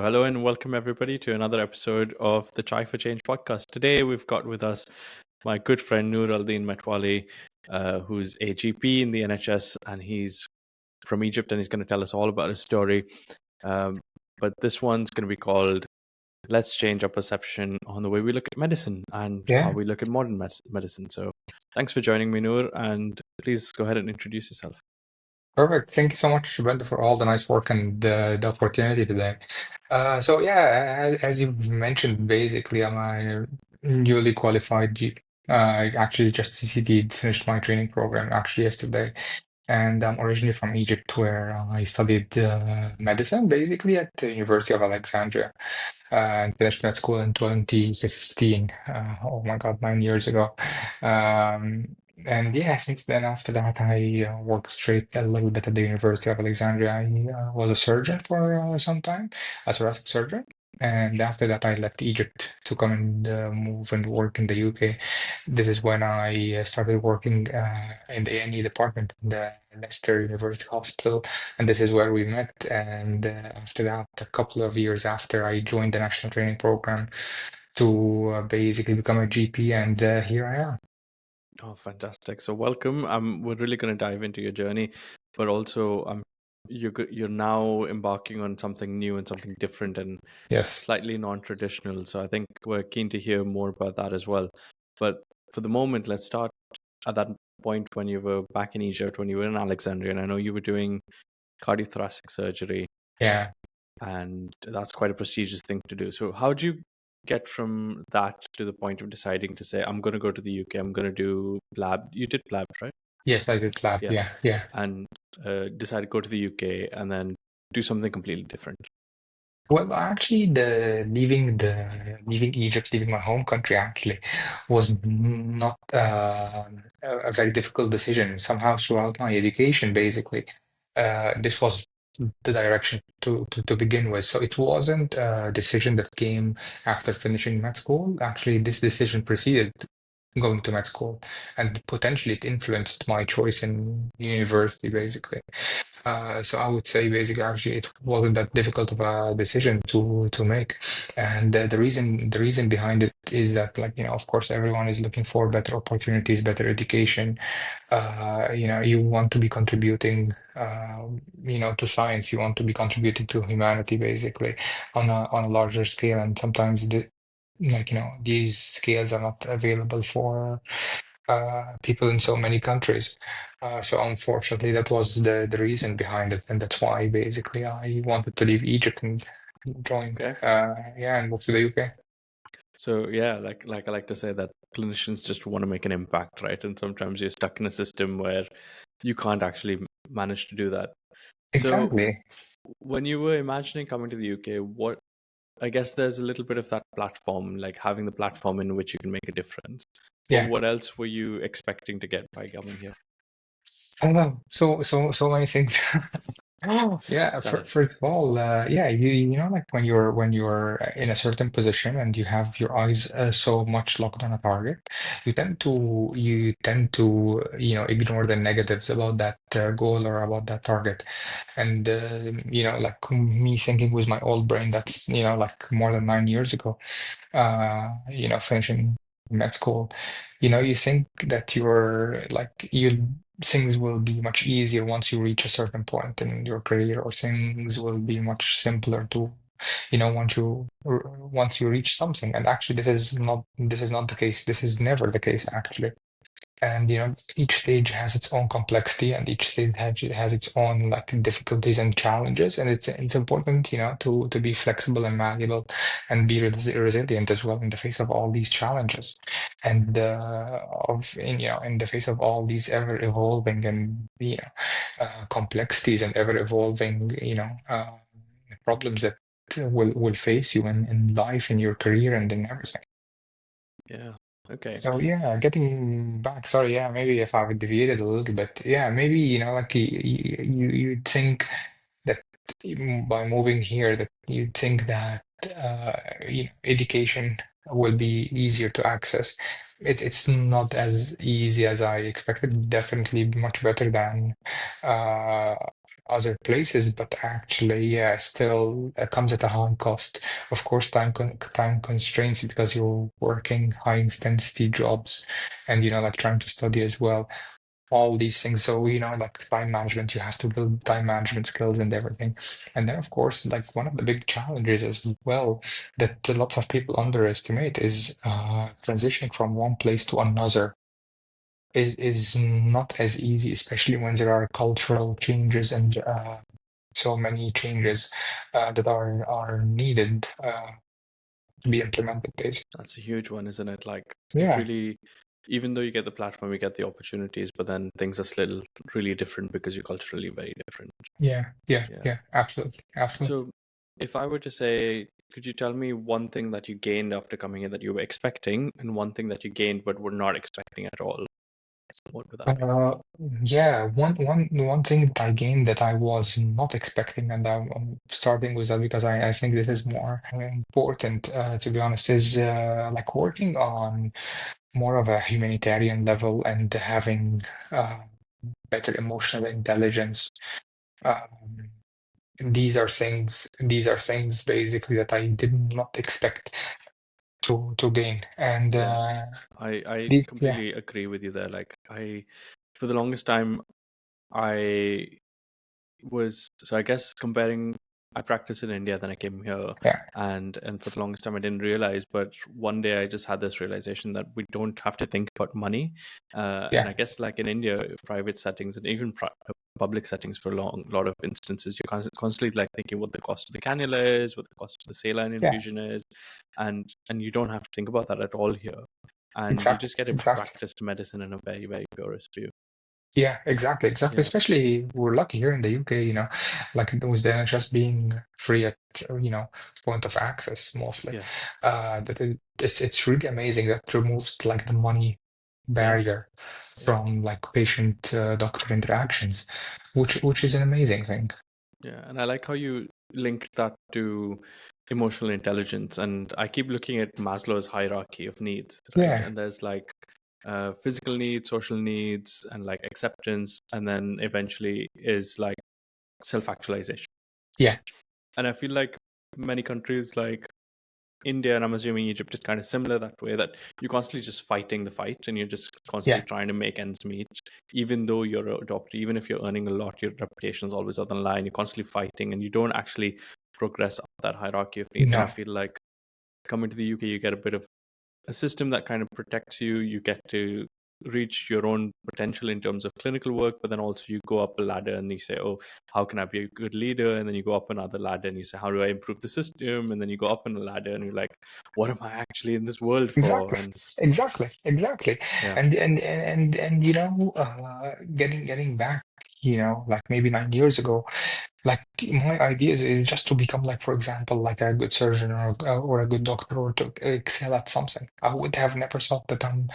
Hello and welcome everybody to another episode of the Chai for Change podcast. Today we've got with us my good friend Noor Metwali, who's a GP in the NHS, and he's from Egypt, and he's going to tell us all about his story. But this one's going to be called "Let's Change Our Perception on the Way We Look at Medicine and How Yeah, We Look at Modern Medicine." So, thanks for joining me, Noor, and please go ahead and introduce yourself. perfect. Thank you so much, Shubhendu, for all the nice work and the opportunity today. So yeah, as you mentioned, basically, I'm a newly qualified GP. I actually just CCT'd, finished my training program actually yesterday, and I'm originally from Egypt, where I studied medicine, basically at the University of Alexandria, and finished med school in 2015. Oh my God, 9 years ago. Um, And yeah, since then, after that, I worked straight a little bit at the University of Alexandria. I was a surgeon for some time, a thoracic surgeon. And after that, I left Egypt to come and move and work in the UK. This is when I started working in the A&E department in the Leicester University Hospital. And this is where we met. And after that, a couple of years after, I joined the national training program to basically become a GP. And here I am. Oh, fantastic! So, welcome. We're really going to dive into your journey, but also, you're now embarking on something new and something different and Yes. slightly non-traditional. So, I think we're keen to hear more about that as well. But for the moment, let's start at that point when you were back in Egypt, when you were in Alexandria, and I know you were doing cardiothoracic surgery, Yeah. and that's quite a prestigious thing to do. So, how do you get from that to the point of deciding to say, I'm going to go to the UK, I'm going to do lab? You did lab, right? Yes, I did lab. Yeah. Yeah, yeah. And decide to go to the UK and then do something completely different. Well, actually, the leaving Egypt, leaving my home country, actually was not a very difficult decision. Somehow, throughout my education, basically, this was the direction to begin with. So it wasn't a decision that came after finishing med school. Actually, this decision preceded going to med school, and potentially it influenced my choice in university, basically. So I would say basically actually it wasn't that difficult of a decision to make, and the reason behind it is that, like, of course everyone is looking for better opportunities, better education. You want to be contributing to science. You want to be contributing to humanity, basically, on a larger scale, and sometimes these scales are not available for people in so many countries. So unfortunately, that was the reason behind it, and that's why basically I wanted to leave Egypt and join, Okay. and move to the UK. So yeah, like I like to say that clinicians just want to make an impact, right? And sometimes you're stuck in a system where you can't actually manage to do that. So Exactly. when you were imagining coming to the UK, what I guess there's a little bit of that platform, like having the platform in which you can make a difference. But Yeah. what else were you expecting to get by coming here? I don't know. So many things. Yeah, Tell us. first of all, yeah, like when you're in a certain position and you have your eyes so much locked on a target, you tend to ignore the negatives about that goal or about that target. And like me thinking with my old brain, that's like more than 9 years ago, finishing med school, you think that things will be much easier once you reach a certain point in your career, or things will be much simpler to, once you reach something. And actually, this is not the case. This is never the case, actually. And each stage has its own complexity, and each stage has its own like difficulties and challenges. And it's important, to be flexible and malleable, and be resilient as well in the face of all these challenges, and in the face of all these ever evolving and complexities and ever evolving problems that will face you in life, in your career, and in everything. Yeah. Okay. So yeah, getting back, sorry, yeah, maybe if I've deviated a little bit, yeah, maybe like you'd think that by moving here, that you'd think that education will be easier to access. It's not as easy as I expected. Definitely much better than uh, other places, but actually, yeah, still comes at a high cost. Of course, time constraints because you're working high intensity jobs, and like trying to study as well. All these things. So like time management, you have to build time management skills and everything. And then, of course, like one of the big challenges as well that lots of people underestimate is transitioning from one place to another is not as easy, especially when there are cultural changes and so many changes that are needed to be implemented, basically. That's a huge one, isn't it? Like it Yeah, really, even though you get the platform, you get the opportunities, but then things are still really different because you're culturally very different. yeah, yeah, Yeah. yeah, absolutely, absolutely. So if I were to say, could you tell me one thing that you gained after coming in that you were expecting, and one thing that you gained but were not expecting at all? What would that be? Uh, yeah, one thing that I gained that I was not expecting, and I'm starting with that because I think this is more important, to be honest, is like working on more of a humanitarian level and having uh, better emotional intelligence. Um, these are things basically that I did not expect to gain, and Yeah, I yeah, completely agree with you there. Like for the longest time, I I guess comparing, I practiced in India, then I came here, yeah, and for the longest time I didn't realize, but one day I just had this realization that we don't have to think about money. And yeah, I guess like in India, private settings and even public settings, for a lot of instances, you're constantly like thinking what the cost of the cannula is, what the cost of the saline yeah, infusion is, and you don't have to think about that at all here, and you exactly, just get to exactly. practice medicine in a very, very purest view. Yeah, exactly, exactly. Yeah, Especially we're lucky here in the UK, like with the NHS being free at, point of access mostly. yeah, It's really amazing that removes like the money yeah. barrier from like patient doctor interactions, which is an amazing thing. Yeah, and I like how you linked that to emotional intelligence. And I keep looking at Maslow's hierarchy of needs, right? Yeah, And there's like physical needs, social needs, and like acceptance, and then eventually is like self-actualization. yeah, And I feel like many countries like India, and I'm assuming Egypt is kind of similar that way, that you're constantly just fighting the fight and you're just constantly yeah, trying to make ends meet. Even though you're a doctor, even if you're earning a lot, your reputation is always on the line. You're constantly fighting and you don't actually progress up that hierarchy of needs. And I no, feel like coming to the UK, you get a bit of a system that kind of protects you. You get to reach your own potential in terms of clinical work, but then also you go up a ladder and you say, oh, how can I be a good leader? And then you go up another ladder and you say, how do I improve the system? And then you go up on a ladder and you're like, what am I actually in this world for? exactly, And exactly, exactly. yeah, And getting back, like maybe 9 years ago. Like my idea is just to become like, for example, like a good surgeon or a good doctor or to excel at something. I would have never thought that I'm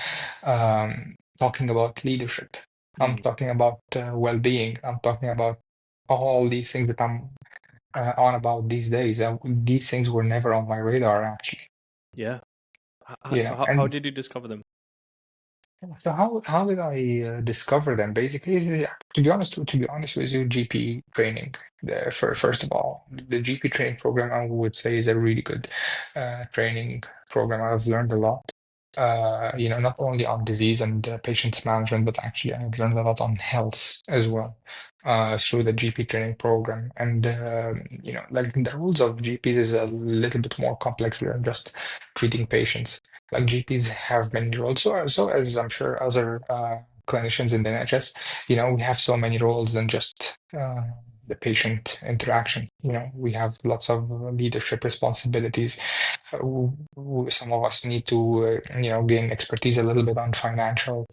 talking about leadership. I'm mm, talking about well-being. I'm talking about all these things that I'm on about these days. These things were never on my radar, actually. yeah. So how And did you discover them? so how did I discover them? Basically, to be honest with you, GP training. First of all, the GP training program I would say is a really good training program. I've learned a lot. Not only on disease and patients management, but actually I've learned a lot on health as well through the GP training program. And like the rules of GPs is a little bit more complex than just treating patients. Like GPs have many roles, so as I'm sure other clinicians in the NHS, we have so many roles than just the patient interaction. We have lots of leadership responsibilities. Some of us need to, gain expertise a little bit on financial,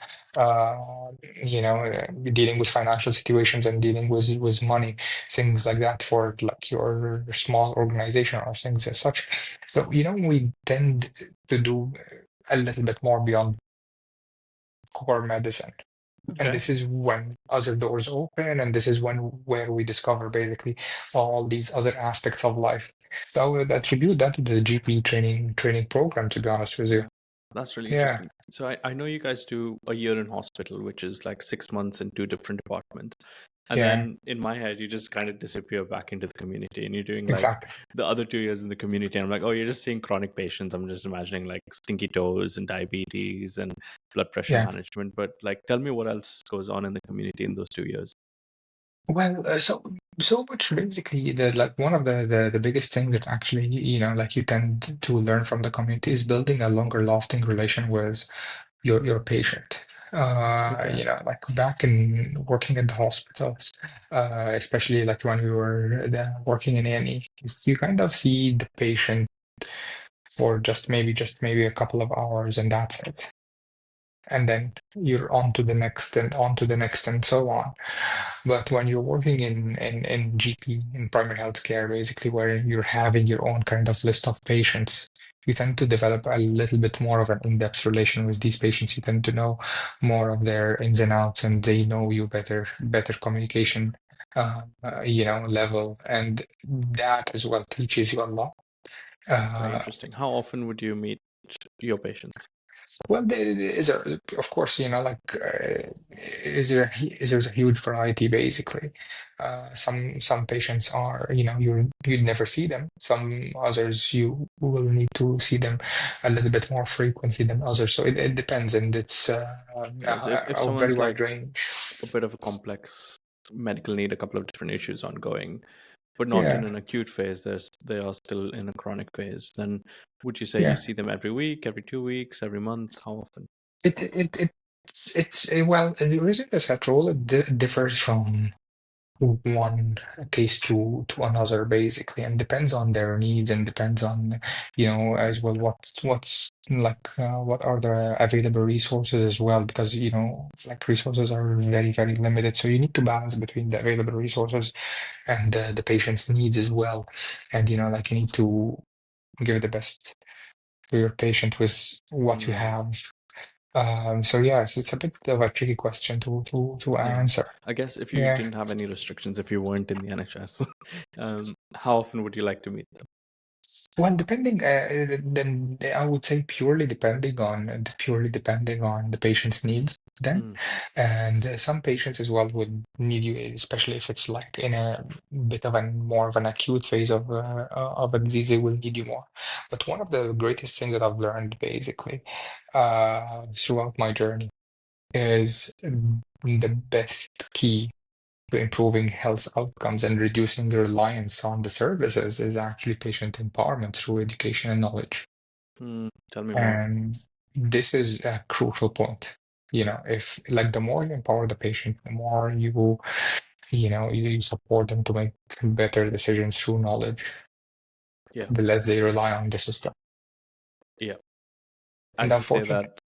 dealing with financial situations and dealing with money, things like that for like your small organization or things as such. So, we tend to do a little bit more beyond core medicine. And Okay. this is when other doors open, and this is where we discover basically all these other aspects of life. So I would attribute that to the GP training program, to be honest with you. Yeah, that's really Yeah, interesting. So I know you guys do a year in hospital, which is like 6 months in two different departments. And Yeah, then in my head, you just kind of disappear back into the community, and you're doing like exactly. the other 2 years in the community. And I'm like, oh, you're just seeing chronic patients. I'm just imagining like stinky toes and diabetes and blood pressure Yeah. management. But like, tell me what else goes on in the community in those 2 years. Well, so much basically the like one of the biggest things that actually, like you tend to learn from the community is building a longer lasting relation with your patient. Okay, Like back in working in the hospital, especially like when we were working in A&E, you kind of see the patient for just maybe a couple of hours and that's it. And then you're on to the next and on to the next and so on. But when you're working in GP, in primary healthcare, basically where you're having your own kind of list of patients, you tend to develop a little bit more of an in-depth relation with these patients. You tend to know more of their ins and outs, and they know you better communication, level, and that as well teaches you a lot. that's very Uh, interesting. How often would you meet your patients? Well, is there, of course, there's a huge variety basically. Some patients are, you'd never see them. Some others you will need to see them a little bit more frequently than others. So it depends, and it's Yeah, so if a very someone's like wide range. a bit of a complex medical need, a couple of different issues ongoing, but not in Yeah, an acute phase, they are still in a chronic phase, then would you say you yeah. see them every week, every 2 weeks, every month? How often? Well, there isn't a set rule. It differs from one case to another basically, and depends on their needs and depends on as well what's like what are the available resources as well, because like resources are very very limited, so you need to balance between the available resources and the patient's needs as well, and like you need to give the best to your patient with what you Hmm. have. So yes, it's a bit of a tricky question to Yeah, answer. I guess if you Yeah. didn't have any restrictions, if you weren't in the NHS, how often would you like to meet them? Well, then I would say purely depending on the patient's needs then. Hmm. And some patients as well would need you, especially if it's like in a bit of a more of an acute phase of a disease, they will need you more. But one of the greatest things that I've learned basically throughout my journey is the best key to improving health outcomes and reducing the reliance on the services is actually patient empowerment through education and knowledge. Hmm. Tell me more. And this is a crucial point. If like the more you empower the patient, the more you support them to make better decisions through knowledge, Yeah, the less they rely on the system. yeah. And As you say unfortunately, that,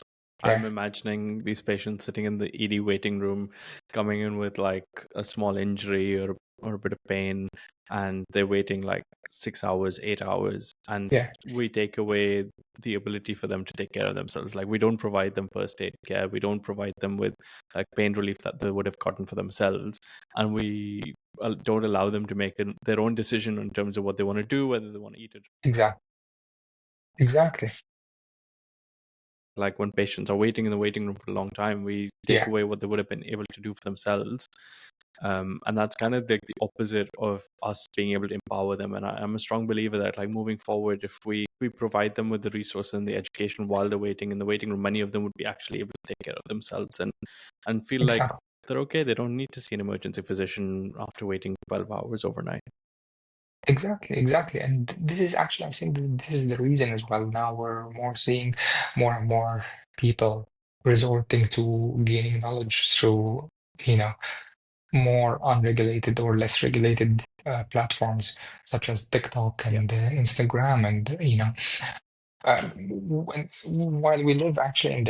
yeah, I'm imagining these patients sitting in the ED waiting room, coming in with like a small injury or a bit of pain, and they're waiting like 6 hours, 8 hours, and yeah, we take away the ability for them to take care of themselves. Like we don't provide them first aid care, we don't provide them with like pain relief that they would have gotten for themselves, and we don't allow them to make their own decision in terms of what they want to do, whether they want to eat it. exactly, exactly, Like when patients are waiting in the waiting room for a long time, we take yeah, away what they would have been able to do for themselves. And that's kind of the opposite of us being able to empower them. And I'm a strong believer that like moving forward, if we provide them with the resources and the education while they're waiting in the waiting room, many of them would be actually able to take care of themselves and feel like exactly. they're okay. They don't need to see an emergency physician after waiting 12 hours overnight. Exactly, exactly. And this is actually, I think that this is the reason as well. Now we're more seeing more and more people resorting to gaining knowledge through, you know, more unregulated or less regulated platforms such as TikTok Yeah. and Instagram. And, while we live actually in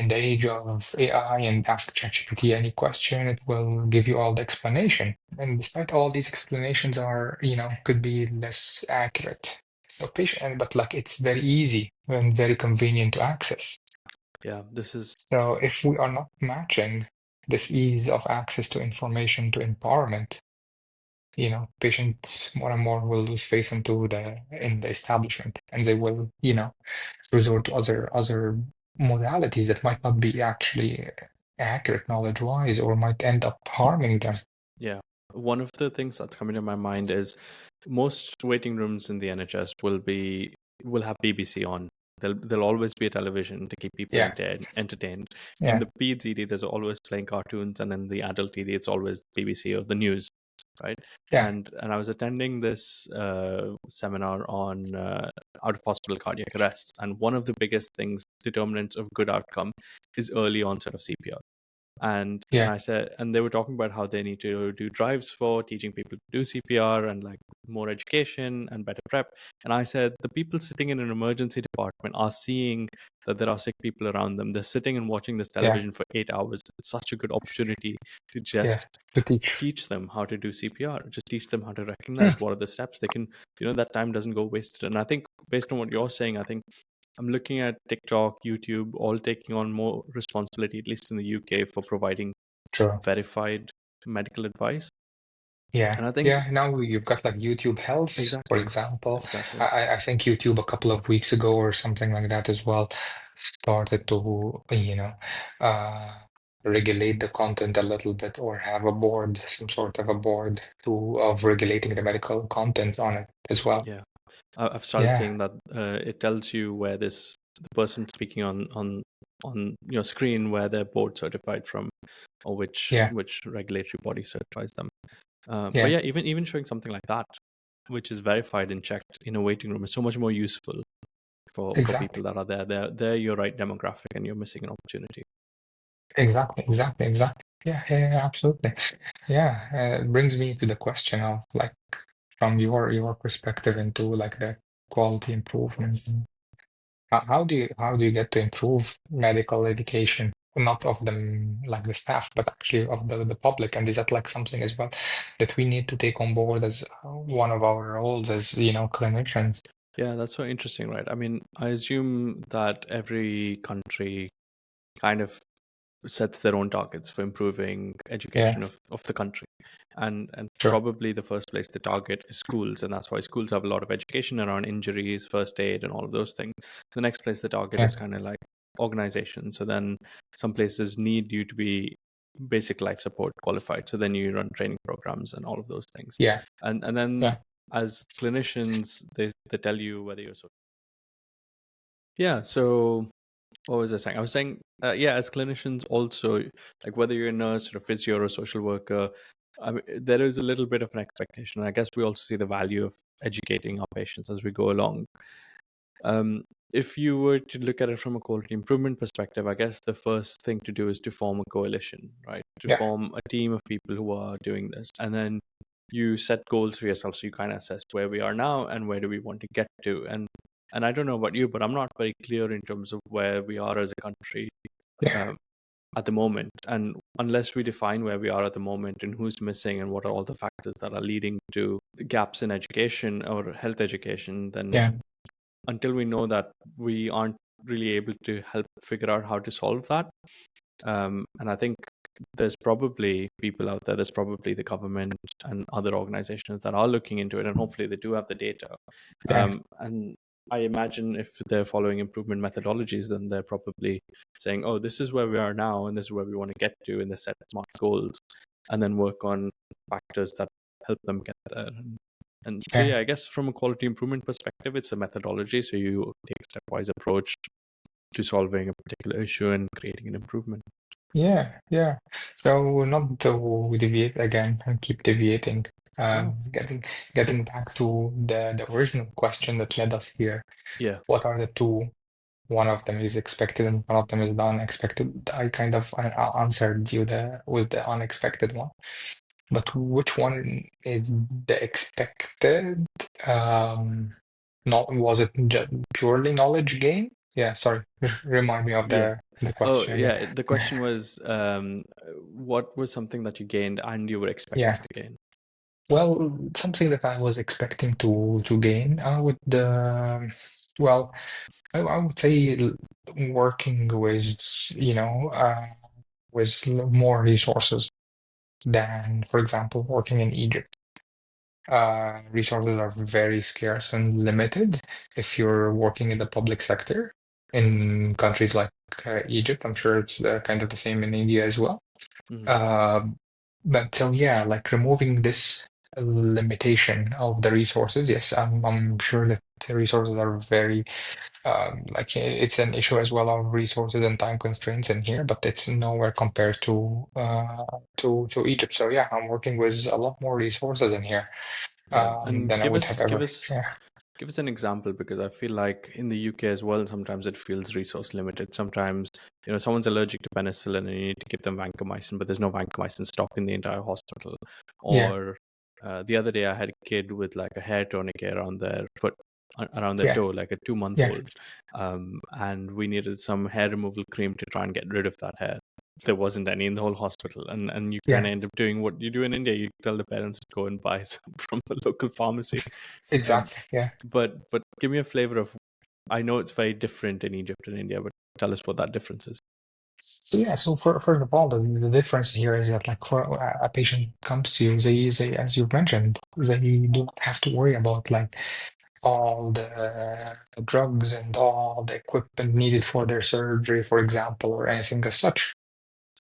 the age of AI and ask ChatGPT any question, it will give you all the explanation. And despite all these explanations are, could be less accurate. So patient, but like it's very easy and very convenient to access. Yeah. This is, So if we are not matching this ease of access to information to empowerment, patients more and more will lose faith in the establishment, and they will, resort to other modalities that might not be actually accurate knowledge-wise or might end up harming them. Yeah. One of the things that's coming to my mind is most waiting rooms in the NHS will have BBC on. There'll always be a television to keep people Yeah, entertained. In yeah, the peds ED, there's always playing cartoons, and in the adult ED, it's always BBC or the news, right? yeah, And I was attending this seminar on out of hospital cardiac arrests, and one of the biggest things determinants of good outcome is early onset of CPR. And yeah, I said, and they were talking about how they need to do drives for teaching people to do CPR and like more education and better prep. And I said, the people sitting in an emergency department are seeing that there are sick people around them. They're sitting and watching this yeah, television for 8 hours. It's such a good opportunity to yeah. just To teach. teach them how to do CPR, just teach them how to recognize Hmm, what are the steps they can, that time doesn't go wasted. And I think based on what you're saying, I think I'm looking at TikTok, YouTube, all taking on more responsibility, at least in the UK, for providing true. verified medical advice. Yeah, And I think yeah. Now you've got like YouTube Health, for exactly, example. exactly, I think YouTube a couple of weeks ago or something like that as well started to, uh, regulate the content a little bit or have a board, some sort of a board of regulating the medical content on it as well. yeah. I've started Yeah, seeing that it tells you where the person speaking on your screen where they're board certified from, or yeah, which regulatory body certifies them. But yeah, yeah, even showing something like that, which is verified and checked in a waiting room, is so much more useful for exactly. people that are there. They're your right demographic, and you're missing an opportunity. Exactly, exactly, exactly. Yeah, yeah, yeah, absolutely. Yeah, it brings me to the question of like from your perspective into like the quality improvement. How do you get to improve medical education, not of them like the staff, but actually of the public? And is that like something as well that we need to take on board as one of our roles as clinicians? Yeah, that's so interesting, right? I mean, I assume that every country kind of sets their own targets for improving Yeah, education of the country. And sure. probably the first place they target is schools, and that's why schools have a lot of education around injuries, first aid, and all of those things. The next place they target Yeah, is kind of like organization. So then some places need you to be basic life support qualified. So then you run training programs and all of those things. yeah, And then yeah, as clinicians, they tell you whether you're so yeah. So what was I saying? I was saying, yeah, as clinicians, also, like whether you're a nurse or a physio or a social worker, I mean, there is a little bit of an expectation. I guess we also see the value of educating our patients as we go along. Um, if you were to look at it from a quality improvement perspective, I guess the first thing to do is to form a coalition, right? To yeah, form a team of people who are doing this. And then you set goals for yourself. So you kind of assess where we are now and where do we want to get to. And I don't know about you, but I'm not very clear in terms of where we are as a country yeah, um, at the moment. And unless we define where we are at the moment and who's missing and what are all the factors that are leading to gaps in education or health education, then yeah, until we know that, we aren't really able to help figure out how to solve that. And I think there's probably people out there, there's probably the government and other organizations that are looking into it, and hopefully they do have the data. yeah, And I imagine if they're following improvement methodologies, then they're probably saying, oh, this is where we are now, and this is where we want to get to, and they set smart goals, and then work on factors that help them get there. And so, yeah. yeah, I guess from a quality improvement perspective, it's a methodology. So you take a stepwise approach to solving a particular issue and creating an improvement. Yeah, yeah. So not to deviate again and keep deviating. No. Getting back to the original question that led us here. Yeah. What are the two? One of them is expected and one of them is the unexpected. I kind of answered you with the unexpected one. But which one is the expected? Not was it purely knowledge gain? Yeah, sorry. Remind me of Yeah. the Oh, question again. yeah. The question was, what was something that you gained and you were expecting Yeah. to gain? Well, something that I was expecting to gain with the well, I would say working with with more resources than, for example, working in Egypt. Resources are very scarce and limited if you're working in the public sector in countries like Egypt. I'm sure it's kind of the same in India as well. Mhm. Uh, But so yeah, like removing this limitation of the resources, yes, I'm sure that the resources are very like it's an issue as well of resources and time constraints in here, but it's nowhere compared to Egypt. So yeah, I'm working with a lot more resources in here Yeah, and than I would have give ever. us Yeah, give us an example, because I feel like in the UK as well, sometimes it feels resource limited. Sometimes, someone's allergic to penicillin and you need to give them vancomycin, but there's no vancomycin stock in the entire hospital. yeah, Or the other day, I had a kid with like a hair tourniquet around their foot, around their yeah, toe, like a 2 month yeah, old, and we needed some hair removal cream to try and get rid of that hair. There wasn't any in the whole hospital, and you kind yeah. of end up doing what you do in India. You tell the parents to go and buy some from the local pharmacy. um, Exactly. Yeah. but give me a flavor of. I know it's very different in Egypt and India, but tell us what that difference is. So yeah, so for first of all, the difference here is that like for a patient comes to you, they as you mentioned, they do not have to worry about like all the drugs and all the equipment needed for their surgery, for example, or anything as such.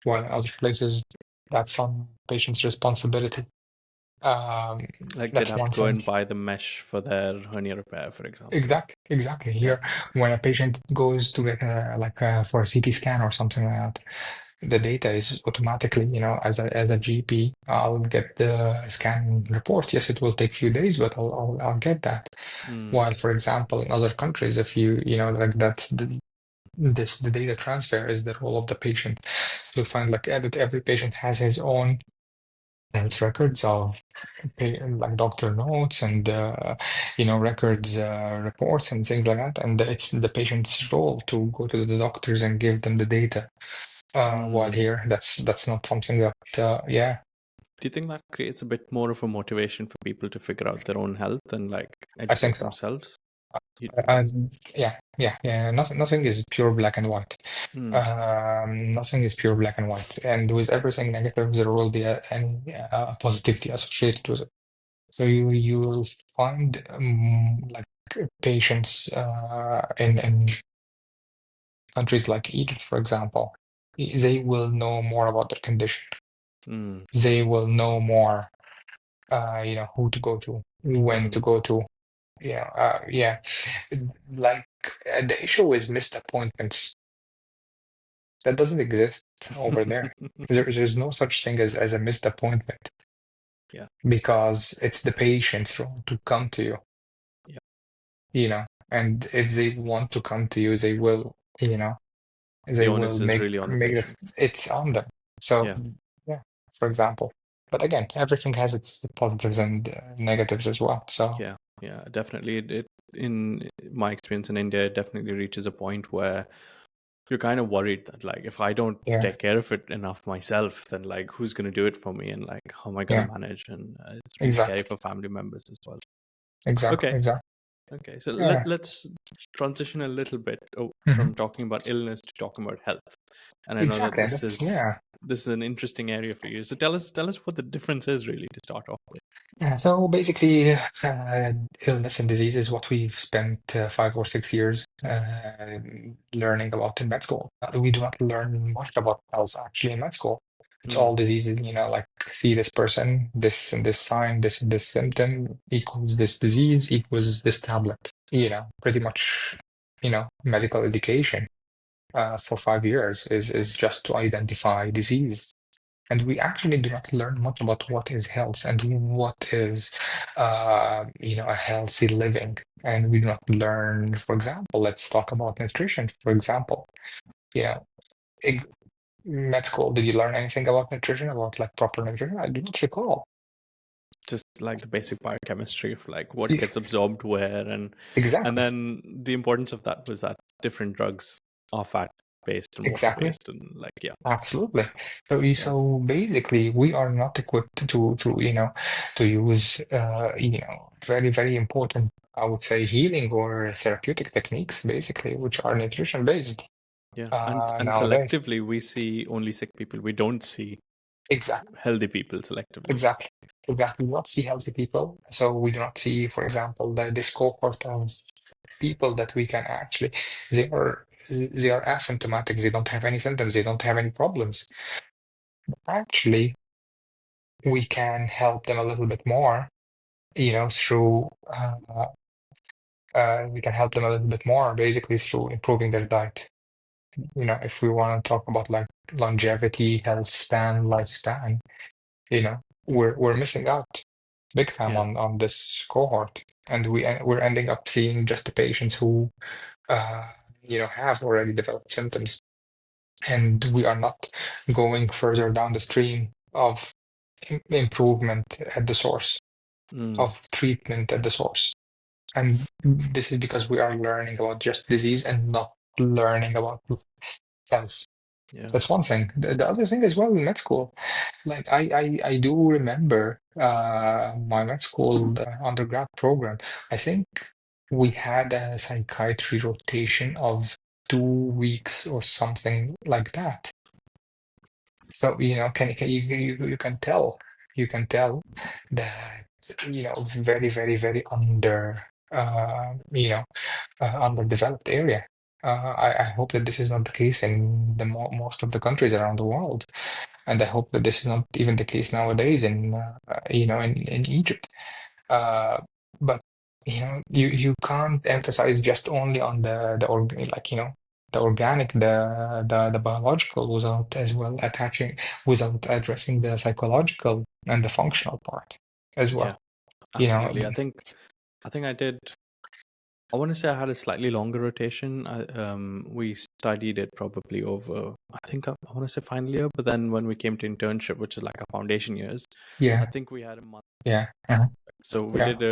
While in other places, that's on patient's responsibility. Um, Like they'd that's have one to go thing. and buy the mesh for their hernia repair, for example. Exactly. Yeah. Here, when a patient goes to get for a CT scan or something like that, the data is automatically, as a GP, I'll get the scan report. Yes, it will take a few days, but I'll get that. Mm, While, for example, in other countries, if like that's the data transfer is the role of the patient. So you find like that every patient has his own health records of like doctor notes and records reports and things like that, and it's the patient's role to go to the doctors and give them the data. While mm. here, that's not something that yeah, Do you think that creates a bit more of a motivation for people to figure out their own health and like I think educate so. themselves? Uh, yeah. Nothing is pure black and white. Mm, Nothing is pure black and white, and with everything negative, there will be a positivity associated with it. So you will find like patients in countries like Egypt, for example, they will know more about their condition. mm, They will know more, who to go to, when to mm. go to. Yeah. Like the issue is missed appointments. That doesn't exist over there. There's no such thing as a missed appointment Yeah, because it's the patient's role to come to you, yeah. you know. And if they want to come to you, they will, The they will onus is make really on the make patient. it's on them. So Yeah, yeah, for example. But again, everything has its positives and negatives as well. So yeah, yeah. Definitely, it in my experience in India, it definitely reaches a point where you're kind of worried that like if I don't yeah, take care of it enough myself, then like who's going to do it for me, and like how am I going to yeah, manage? And it's really scary exactly, for family members as well. exactly, Okay, exactly. okay. So Yeah. let's transition a little bit Mhm. from talking about illness to talking about health. And I know that Exactly. And that's yeah. this is an interesting area for you. So tell us what the difference is really to start off with. Yeah, so basically, illness and disease is what we've spent 5 or 6 years learning about in med school. We do not learn much about health actually in med school. It's Hmm. all diseases, like see this person, this and this sign, this and this symptom equals this disease equals this tablet. Pretty much, medical education for 5 years is just to identify disease. And we actually do not learn much about what is health and what is, a healthy living. And we do not learn, for example, let's talk about nutrition, for example. You know, ex- Med school, did you learn anything about nutrition, about like proper nutrition? I do not recall. Just like the basic biochemistry of like what Yeah, gets absorbed where, and exactly, then the importance of that was that different drugs are fat based and water exactly. based, and like yeah, Absolutely. So, yeah, basically, we are not equipped to use very very important, I would say, healing or therapeutic techniques, basically, which are nutrition based yeah. And nowadays. selectively we see only sick people. We don't see Exactly, healthy people selectively. exactly, exactly. We do not see healthy people, so we do not see, for example, this cohort of people that we can actually they are asymptomatic. They don't have any symptoms. They don't have any problems. Actually. we can help them a little bit more, through we can help them a little bit more basically through improving their diet. If we want to talk about like longevity, health span, lifespan, we're missing out big time Yeah. on this cohort, and we're ending up seeing just the patients who uh, have already developed symptoms, and we are not going further down the stream of improvement at the source, Mm. of treatment at the source. And this is because we are learning about just disease and not learning about health. Yeah. That's one thing. The other thing as well in med school, like I do remember my med school undergrad program. I think we had a psychiatry rotation of 2 weeks or something like that. So, you can tell, that, very, very, very underdeveloped area. I hope that this is not the case in the most of the countries around the world, and I hope that this is not even the case nowadays in Egypt. Uh, but you can't emphasize just only on the organic, the biological, without as well without addressing the psychological and the functional part as Yeah. well. You know, Absolutely. I think I did. I want to say I had a slightly longer rotation. We studied it probably over, I think I want to say final year, but then when we came to internship, which is like our foundation years, I yeah, think we had a month. yeah, uh So we yeah, did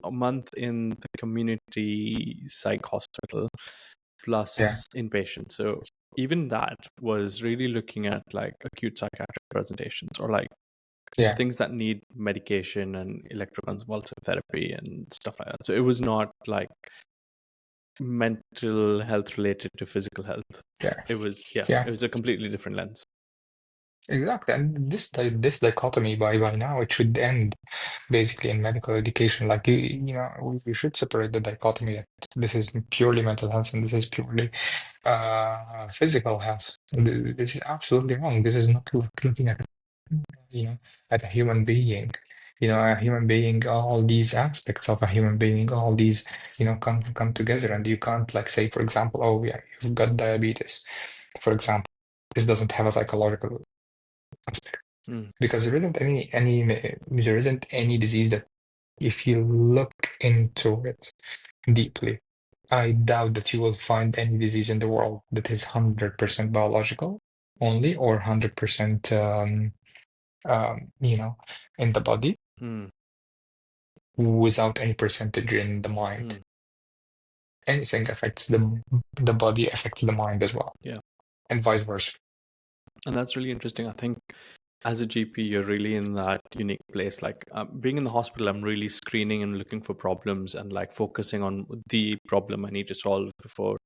a month in the community psych hospital yeah, plus inpatient. So even that was really looking at like acute psychiatric presentations or like yeah, things that need medication and electroconvulsive therapy and stuff like that. So it was not like mental health related to physical health. yeah, It was, yeah, yeah. it was a completely different lens. Exactly. And this dichotomy by now it should end basically in medical education. Like we should separate the dichotomy that this is purely mental health and this is purely physical health. This is absolutely wrong. This is not looking at you know at a human being. A human being, all these aspects of a human being, all these come together, and you can't like say, for example, oh yeah, you've got diabetes, for example. This doesn't have a psychological aspect Mm, because there isn't any disease that if you look into it deeply, I doubt that you will find any disease in the world that is 100% biological only or 100% in the body mm, without any percentage in the mind. mm, Anything affects the body affects the mind as well, yeah. and vice versa. And that's really interesting. I think as a GP, you're really in that unique place. Like being in the hospital, I'm really screening and looking for problems and like focusing on the problem I need to solve before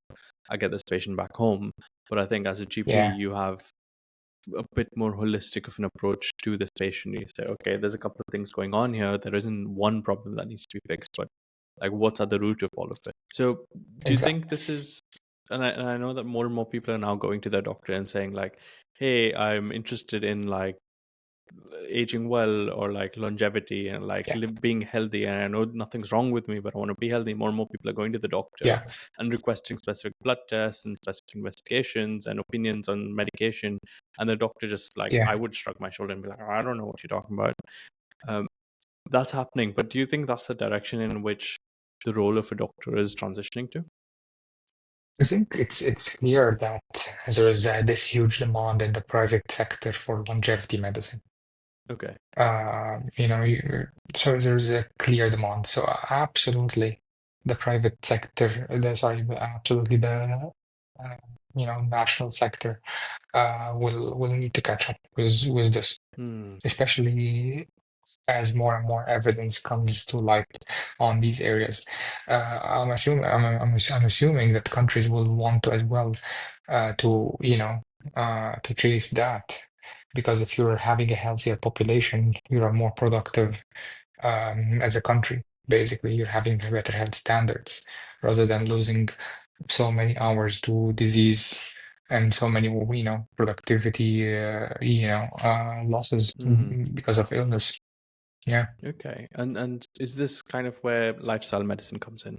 I get this patient back home. But I think as a GP, Yeah, you have a bit more holistic of an approach to this patient. You say, okay, there's a couple of things going on here. There isn't one problem that needs to be fixed, but like what's at the root of all of it? So do you think exactly. this is, and I know that more and more people are now going to their doctor and saying like, hey, I'm interested in like aging well or like longevity and like Yeah, being healthy, and I know nothing's wrong with me, but I want to be healthy. More and more people are going to the doctor yeah, and requesting specific blood tests and specific investigations and opinions on medication, and the doctor just like, yeah. I would shrug my shoulder and be like, I don't know what you're talking about. um, that's happening, but do you think that's the direction in which the role of a doctor is transitioning to? I think it's clear that there is this huge demand in the private sector for longevity medicine. Okay. So there's a clear demand. So absolutely, the private sector, absolutely uh, national sector will need to catch up with this, Hmm. especially as more and more evidence comes to light on these areas. I'm assuming that countries will want to as well to chase that, because if you're having a healthier population, you are more productive as a country. Basically, you're having better health standards rather than losing so many hours to disease and so many, productivity, losses Mm. because of illness. Yeah. Okay. And is this kind of where lifestyle medicine comes in?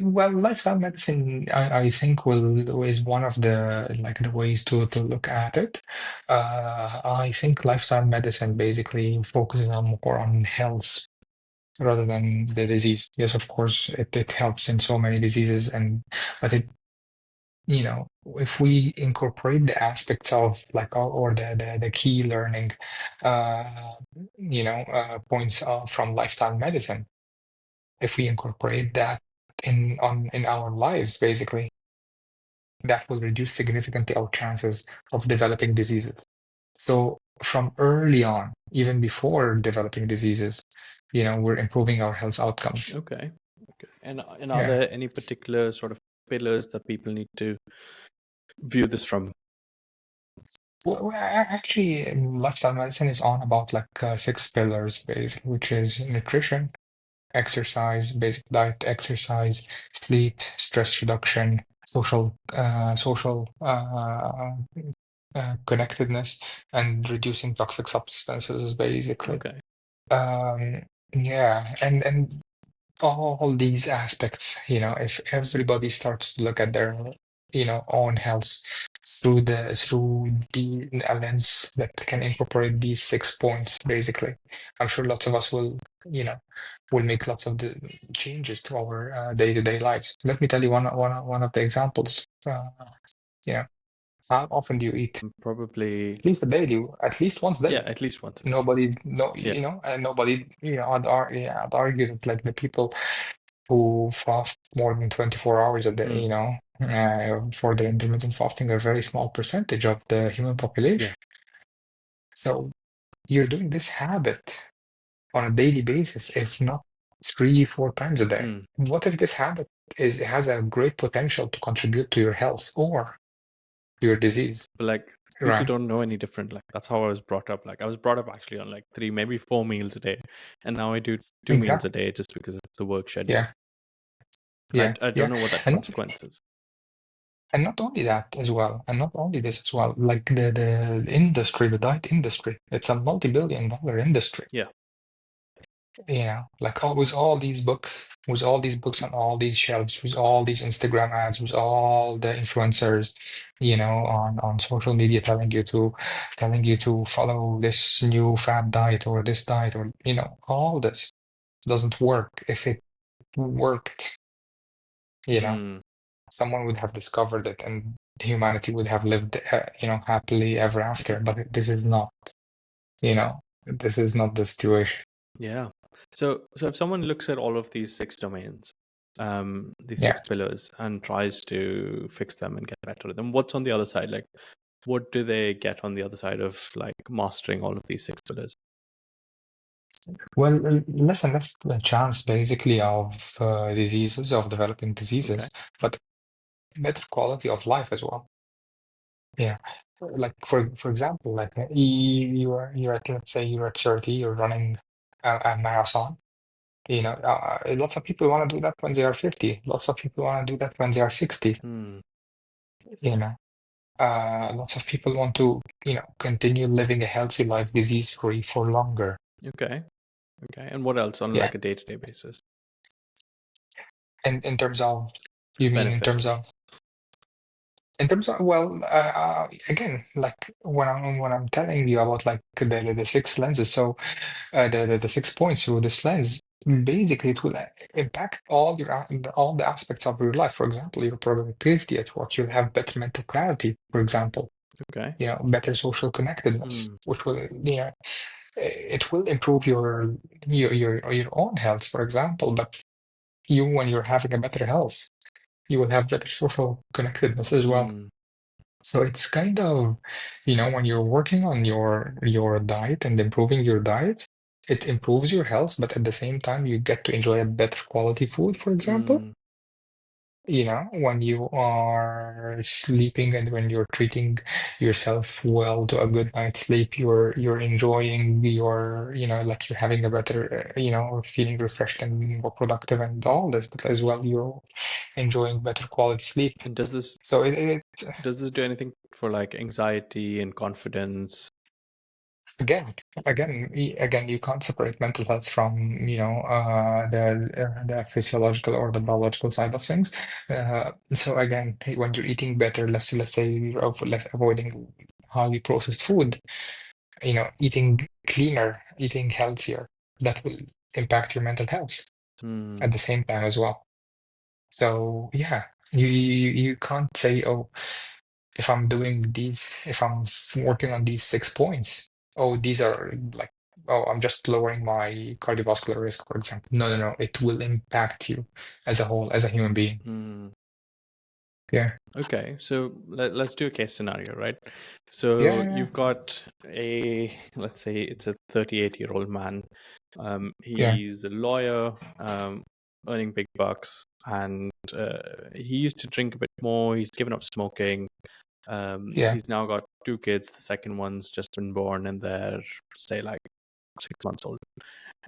Well, lifestyle medicine, I think will is one of the ways to look at it. I think lifestyle medicine basically focuses on more on health rather than the disease. Yes, of course, it helps in so many diseases, but if we incorporate the aspects of like or the key learning, uh, points from lifestyle medicine, if we incorporate that in our lives, basically, that will reduce significantly our chances of developing diseases. So from early on, even before developing diseases, we're improving our health outcomes. Okay. Okay. And are Yeah. there any particular sort of pillars that people need to view this from? Actually, lifestyle medicine is on about like six pillars, basically, which is nutrition, exercise, basic diet, exercise, sleep, stress reduction, social connectedness, and reducing toxic substances, basically. Okay. Yeah, and all these aspects, if everybody starts to look at their, own health through the a lens that can incorporate these 6 points, basically, I'm sure lots of us will make lots of the changes to our day-to-day lives. Let me tell you one of the examples. You know, how often do you eat? Probably, At least a daily, at least once yeah, daily. at least once a day. Nobody, no, Yeah. and nobody, I'd argue that like the people who fast more than 24 hours a day, Mm. for the intermittent fasting, are a very small percentage of the human population. Yeah. So you're doing this habit on a daily basis, if not 3, 4 times a day. Mm. What if this habit has a great potential to contribute to your health or your disease, But like people right? don't know any different. Like that's how I was brought up. Like I was brought up actually on like 3, maybe 4 meals a day. And now I do 2 meals a Exactly. day just because of the work schedule. Yeah. Yeah. I don't Yeah. know what that And not, consequence is. and not only that as well, and not only this as well, like the industry, the diet industry, it's a multi-billion-dollar industry. Yeah. Like with all these books on all these shelves, with all these Instagram ads, with all the influencers, on social media telling you to follow this new fad diet or this diet, or all this doesn't work. If it worked, you know, Mm. someone would have discovered it and humanity would have lived, happily ever after. But this is not the situation. Yeah. So if someone looks at all of these 6 domains, these Yeah. 6 pillars, and tries to fix them and get better at them, what's on the other side? Like, what do they get on the other side of like mastering all of these 6 pillars? Well, listen, that's the chance basically of developing Okay. diseases, but better quality of life as well. Yeah. Like for example, like you're at, let's say you're at 30, you're running a marathon. Lots of people want to do that when they are 50. Lots of people want to do that when they are 60. Hmm. You know, Lots of people want to, continue living a healthy life, disease-free for longer. Okay. Okay. And what else on Yeah. like a day-to-day basis? And in terms of, you mean Benefits. in terms of, well, again, like when I'm telling you about like the six lenses, so the 6 points through this lens, basically it will impact all the aspects of your life. For example, your productivity at work, you'll have better mental clarity, for example, Okay. better social connectedness, Hmm. which will, it will improve your own health, for example. But when you're having a better health, you will have better social connectedness as well. Hmm. So it's kind of, when you're working on your diet and improving your diet, it improves your health, but at the same time, you get to enjoy a better quality food, for example. Hmm. When you are sleeping and when you're treating yourself well to a good night's sleep, you're enjoying like you're having a better, feeling refreshed and more productive and all this, but as well, enjoying better quality sleep. And does this So does this do anything for like anxiety and confidence? again, again, you can't separate mental health from, the physiological or the biological side of things. So again, when you're eating better, let's say you're less avoiding highly processed food, eating cleaner, eating healthier, that will impact your mental health Hmm. at the same time as well. So yeah, you can't say, oh, if I'm working on these 6 points, oh, these are like, oh, I'm just lowering my cardiovascular risk, for example. No, no, no, it will impact you as a whole, as a human being. Hmm. Yeah, Okay, so let's do a case scenario, right? yeah, So yeah, you've got let's say it's a 38-year-old man. yeah, He's a lawyer, earning big bucks, and he used to drink a bit more. He's given up smoking. yeah, He's now got two kids. The second one's just been born, and they're, say, like 6 months old.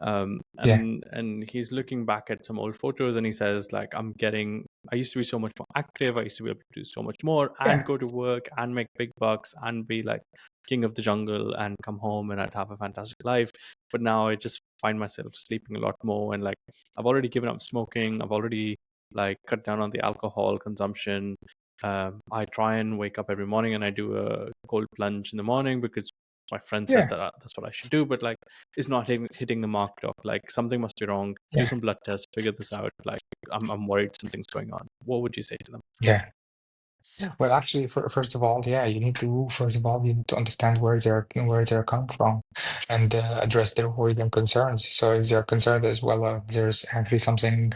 yeah, And he's looking back at some old photos, and he says, like, I used to be so much more active. I used to be able to do so much more and yeah, go to work and make big bucks and be like king of the jungle and come home and I'd have a fantastic life. But now I just find myself sleeping a lot more, and like I've already given up smoking. I've already like cut down on the alcohol consumption. I try and wake up every morning and I do a cold plunge in the morning because my friend said yeah, that that's what I should do. But like is not hitting the mark, doc. Like something must be wrong. Do yeah, some blood tests, figure this out. Like I'm worried something's going on. What would you say to them? yeah. Well, actually, first of all, yeah, you need to understand where they're coming from, and address their worries and concerns. So if they're concerned as well, there's actually something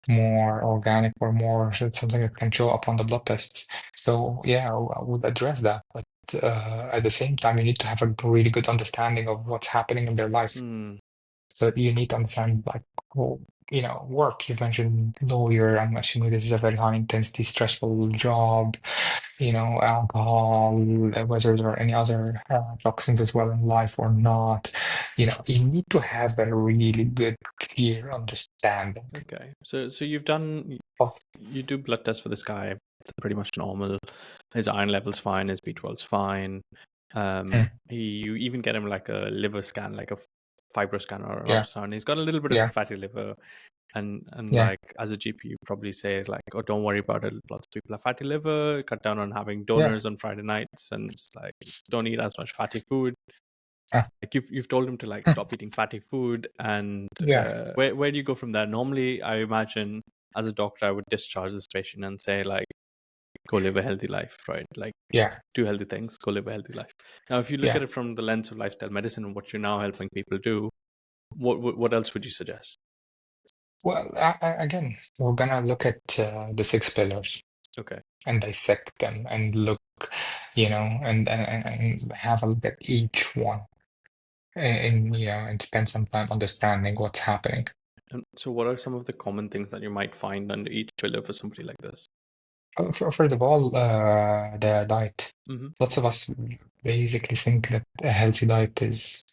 more organic or more something that can show up on the blood tests. So yeah, I would address that. But at the same time, you need to have a really good understanding of what's happening in their life. Hmm. So you need to understand, like, well, work. You've mentioned lawyer. I'm assuming this is a very high intensity, stressful job. Alcohol, whether there are any other toxins as well in life or not. You need to have a really good, clear understanding Okay. So you've done of. you do blood tests for this guy. It's pretty much normal. His iron level's fine. His B12's fine. Mm, You even get him like a liver scan, like a fibro scan or an yeah, ultrasound. He's got a little bit of yeah, fatty liver, and yeah, like as a GP, you probably say like, oh, don't worry about it. Lots of people have fatty liver. Cut down on having yeah, donors on Friday nights, and just like don't eat as much fatty food. uh, Like you've told him to like stop eating fatty food, and yeah, where do you go from there? Normally, I imagine as a doctor, I would discharge this patient and say like, go live a healthy life, right? Like yeah, do healthy things, go live a healthy life. Now, if you look yeah. at it from the lens of lifestyle medicine and what you're now helping people do, what else would you suggest? Well, again, we're gonna look at the 6 pillars Okay. and dissect them and look, and have a look at each one, and spend some time understanding what's happening. And so, what are some of the common things that you might find under each pillar for somebody like this? First of all, the diet. Mm-hmm. Lots of us basically think that a healthy diet is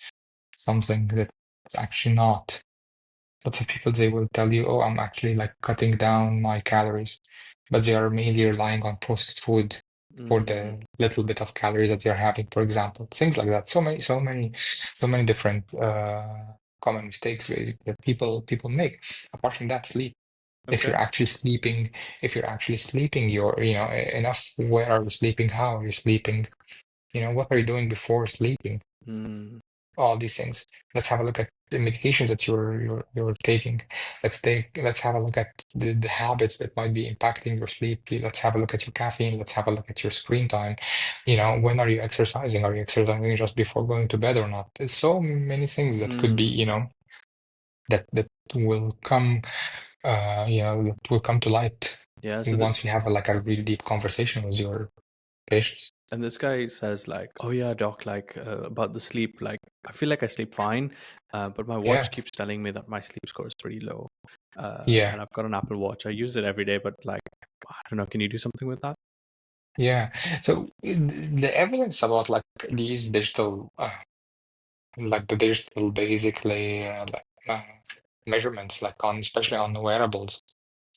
something that it's actually not. Lots of people, they will tell you, oh, I'm actually like cutting down my calories, but they are mainly relying on processed food for Mm, the little bit of calories that they're having, for example. Things like that. So many different common mistakes basically that people make. Apart from that, sleep. If okay. you're actually sleeping, you're, enough. Where are you sleeping? How are you sleeping? What are you doing before sleeping? Mm, All these things. Let's have a look at the medications that you're taking. Let's have a look at the habits that might be impacting your sleep. Let's have a look at your caffeine. Let's have a look at your screen time. When are you exercising? Are you exercising just before going to bed or not? There's so many things that could be, mm. that will come, that will come to light Yeah. So once you have like a really deep conversation with your patients. and this guy says like, oh yeah, doc, like about the sleep, like I feel like I sleep fine, but my Yeah, watch keeps telling me that my sleep score is pretty low. yeah, And I've got an Apple Watch. I use it every day, but like, I don't know. Can you do something with that? yeah. So the evidence about like these digital like the digital basically like measurements like on especially on wearables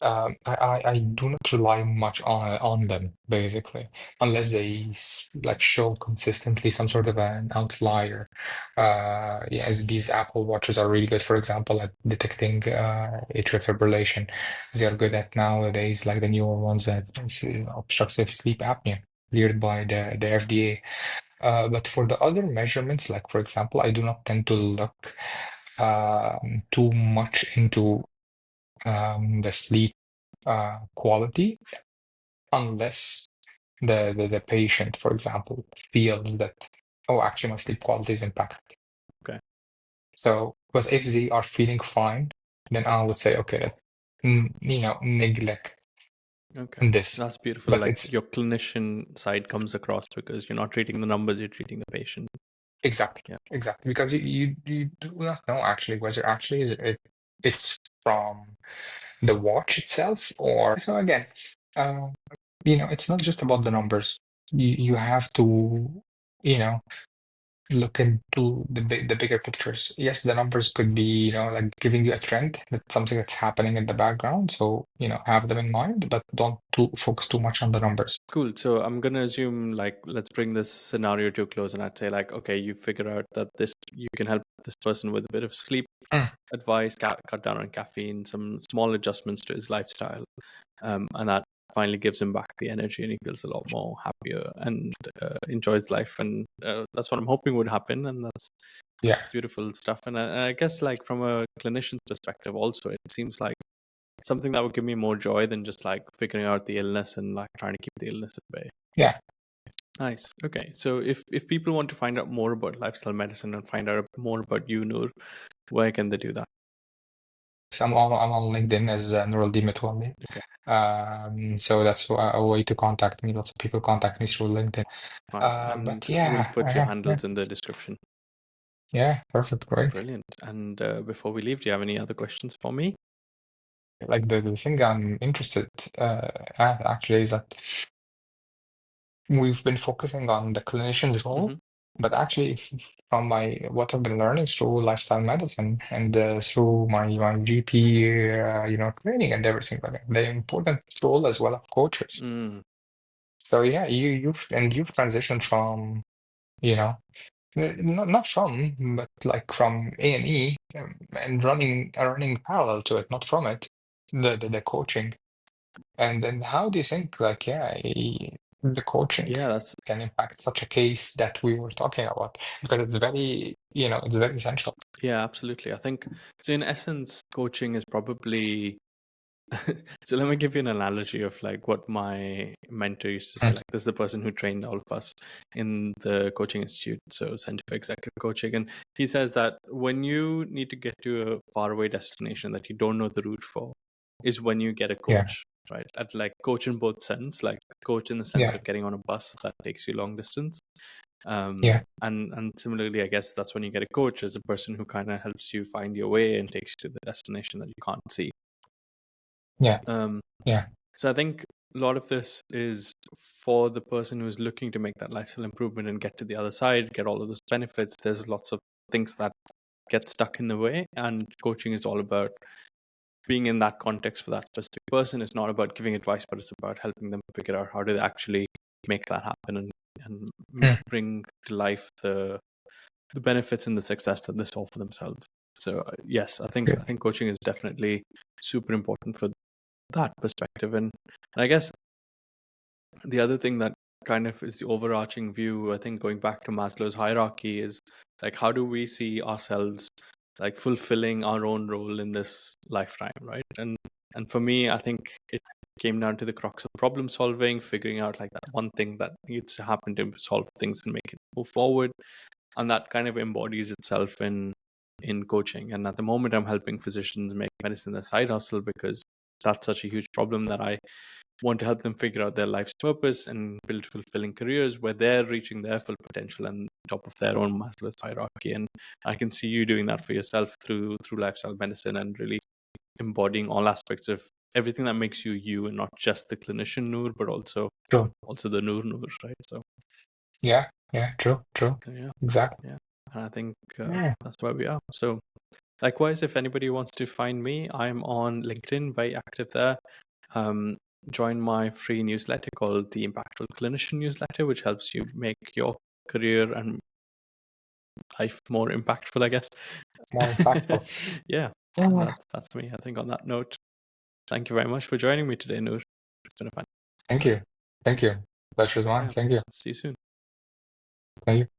I do not rely much on them basically, unless they like show consistently some sort of an outlier. Yeah, as these Apple Watches are really good, for example, at detecting atrial fibrillation. They are good at nowadays, like the newer ones that obstructive sleep apnea cleared by the FDA. But for the other measurements, like for example, I do not tend to look too much into the sleep quality unless the patient, for example, feels that, oh, actually my sleep quality is impacted. Okay. So, but if they are feeling fine, then I would say, okay, neglect Okay. this. That's beautiful. But Like it's your clinician side comes across because you're not treating the numbers, you're treating the patient. exactly, Yeah. exactly, because you do not know actually whether actually it's from the watch itself or so again. Uh, it's not just about the numbers. You have to, you know, look into the bigger pictures. Yes, the numbers could be, like giving you a trend, that's something that's happening in the background. So, have them in mind, but don't focus too much on the numbers. Cool. So I'm gonna assume, like, let's bring this scenario to a close, and I'd say, like, okay, you figure out that you can help this person with a bit of sleep Mm, advice, cut down on caffeine, some small adjustments to his lifestyle, and that finally gives him back the energy, and he feels a lot more happier and enjoys life. And that's what I'm hoping would happen, and that's yeah, beautiful stuff. And I guess, like, from a clinician's perspective, also, it seems like something that would give me more joy than just like figuring out the illness and like trying to keep the illness at bay. yeah. Nice. Okay. So if people want to find out more about lifestyle medicine and find out more about you, Noor, where can they do that? So I'm on LinkedIn as Metwali. Okay. So that's a way to contact me. Lots of people contact me through LinkedIn. Fine. But And we'll yeah, put your handles in the description. yeah, perfect, great. Brilliant. And before we leave, do you have any other questions for me? Like the thing I'm interested at actually is that we've been focusing on the clinician's role, Hmm. but actually, from what I've been learning through lifestyle medicine and through my GP, training and everything, like the important role as well of coaches. Mm. So yeah, you've transitioned from, you know, not from, but like from A&E and running parallel to it, not from it, the coaching. And then how do you think, like, yeah, the coaching Yeah, that's can impact such a case that we were talking about? Because it's very essential. yeah, absolutely. I think so. In essence, coaching is probably so let me give you an analogy of like what my mentor used to say. Mm, Like, this is the person who trained all of us in the coaching institute, so Center for Executive Coaching. And he says that when you need to get to a faraway destination that you don't know the route for, is when you get a yeah, coach, right? At like coach in both sense, like coach in the sense yeah, of getting on a bus that takes you long distance. yeah, And similarly, I guess that's when you get a coach as a person who kind of helps you find your way and takes you to the destination that you can't see. yeah, Um, yeah, So I think a lot of this is for the person who's looking to make that lifestyle improvement and get to the other side, get all of those benefits. There's lots of things that get stuck in the way, and coaching is all about being in that context for that specific person. It's not about giving advice, but it's about helping them figure out how to actually make that happen and mm, bring to life the benefits and the success that they saw for themselves. So yes, yeah, I think coaching is definitely super important for that perspective. And I guess the other thing that kind of is the overarching view, I think, going back to Maslow's hierarchy, is like, how do we see ourselves like fulfilling our own role in this lifetime, right? And for me, I think it came down to the crux of problem solving, figuring out like that one thing that needs to happen to solve things and make it move forward. And that kind of embodies itself in coaching. And at the moment, I'm helping physicians make medicine a side hustle because that's such a huge problem that I want to help them figure out their life's purpose and build fulfilling careers where they're reaching their full potential and top of their own Maslow's hierarchy. And I can see you doing that for yourself through lifestyle medicine and really embodying all aspects of everything that makes you you, and not just the clinician Noor, but true. also the Noor, right? Yeah, yeah, true, true. So yeah, Exactly. yeah. And I think Yeah, that's where we are. So Likewise, if anybody wants to find me, I'm on LinkedIn, very active there. Join my free newsletter called the Impactful Clinician Newsletter, which helps you make your career and life more impactful, I guess. More impactful. Yeah, and that's me. I think on that note, thank you very much for joining me today, Noor. It's been a fun. Thank you. Thank you. Pleasure's mine. Yeah, Thank you. see you soon. Thank you.